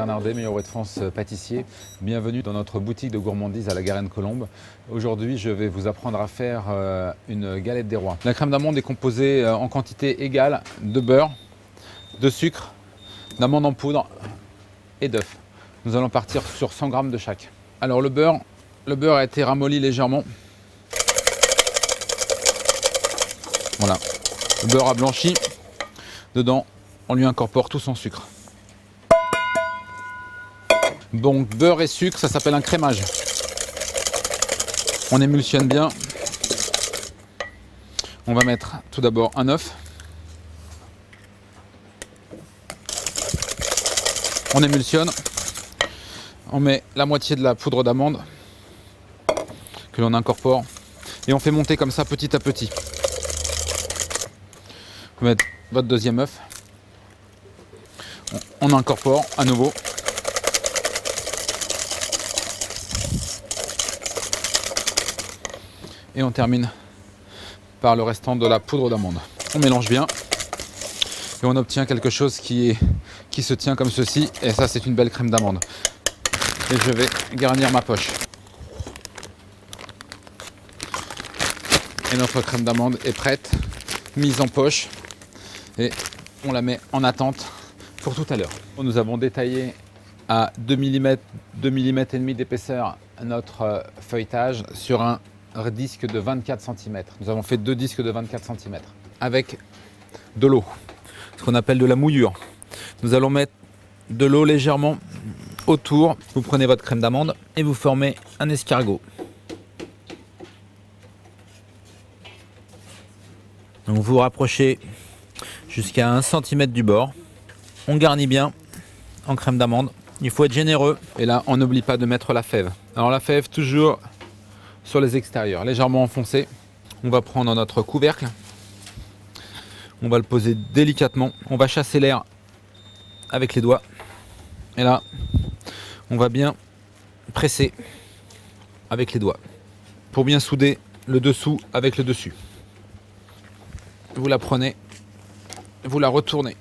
Bernardet, meilleur de France pâtissier. Bienvenue dans notre boutique de gourmandise à la Garenne-Colombe. Aujourd'hui, je vais vous apprendre à faire une galette des rois. La crème d'amande est composée en quantité égale de beurre, de sucre, d'amande en poudre et d'œufs. Nous allons partir sur 100 g de chaque. Alors le beurre a été ramolli légèrement. Voilà, le beurre a blanchi. Dedans, on lui incorpore tout son sucre. Donc beurre et sucre, ça s'appelle un crémage. On émulsionne bien. On va mettre tout d'abord un œuf. On émulsionne. On met la moitié de la poudre d'amande que l'on incorpore et on fait monter comme ça petit à petit. Vous mettez votre deuxième œuf. On incorpore à nouveau. Et on termine par le restant de la poudre d'amande. On mélange bien et on obtient quelque chose qui se tient comme ceci. Et ça, c'est une belle crème d'amande. Et je vais garnir ma poche. Et notre crème d'amande est prête, mise en poche. Et on la met en attente pour tout à l'heure. Nous avons détaillé à 2 mm et demi d'épaisseur notre feuilletage sur un disque de 24 cm. Nous avons fait 2 disques de 24 cm avec de l'eau, ce qu'on appelle de la mouillure. Nous allons mettre de l'eau légèrement autour. Vous prenez votre crème d'amande et vous formez un escargot. Donc vous rapprochez jusqu'à 1 cm du bord. On garnit bien en crème d'amande. Il faut être généreux. Et là, on n'oublie pas de mettre la fève. Alors la fève, toujours sur les extérieurs, légèrement enfoncée. On va prendre notre couvercle. On va le poser délicatement. On va chasser l'air avec les doigts. Et là, on va bien presser avec les doigts pour bien souder le dessous avec le dessus. Vous la prenez, vous la retournez.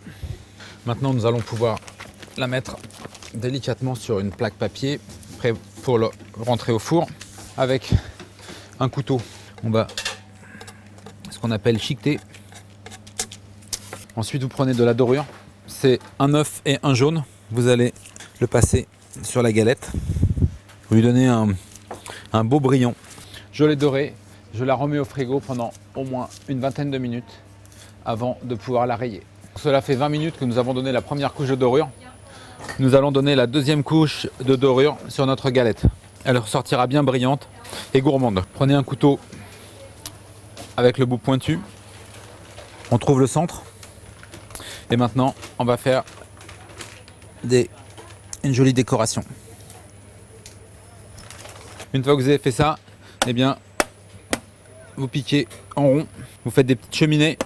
Maintenant, nous allons pouvoir la mettre délicatement sur une plaque papier, prêt pour le rentrer au four. Avec un couteau, on va ce qu'on appelle chiqueter. Ensuite, vous prenez de la dorure. C'est un œuf et un jaune. Vous allez le passer sur la galette. Vous lui donnez un beau brillant. Je l'ai doré. Je la remets au frigo pendant au moins une vingtaine de minutes avant de pouvoir la rayer. Cela fait 20 minutes que nous avons donné la première couche de dorure. Nous allons donner la deuxième couche de dorure sur notre galette. Elle ressortira bien brillante et gourmande. Prenez un couteau avec le bout pointu. On trouve le centre. Et maintenant, on va faire une jolie décoration. Une fois que vous avez fait ça, eh bien, vous piquez en rond. Vous faites des petites cheminées,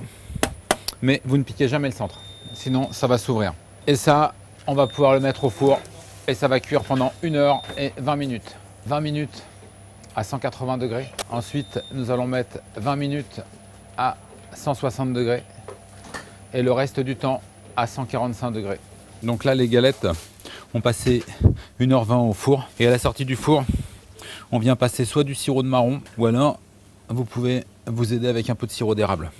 mais vous ne piquez jamais le centre. Sinon, ça va s'ouvrir. Et ça, on va pouvoir le mettre au four et ça va cuire pendant 1 heure et 20 minutes. 20 minutes à 180 degrés. Ensuite, nous allons mettre 20 minutes à 160 degrés et le reste du temps à 145 degrés. Donc là, les galettes ont passé 1h20 au four et à la sortie du four, on vient passer soit du sirop de marron ou alors vous pouvez vous aider avec un peu de sirop d'érable.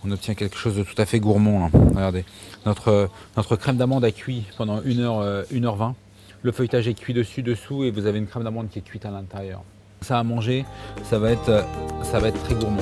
On obtient quelque chose de tout à fait gourmand. Hein. Regardez, notre crème d'amande a cuit pendant 1h20. Le feuilletage est cuit dessus, dessous et vous avez une crème d'amande qui est cuite à l'intérieur. Ça à manger, ça va être très gourmand.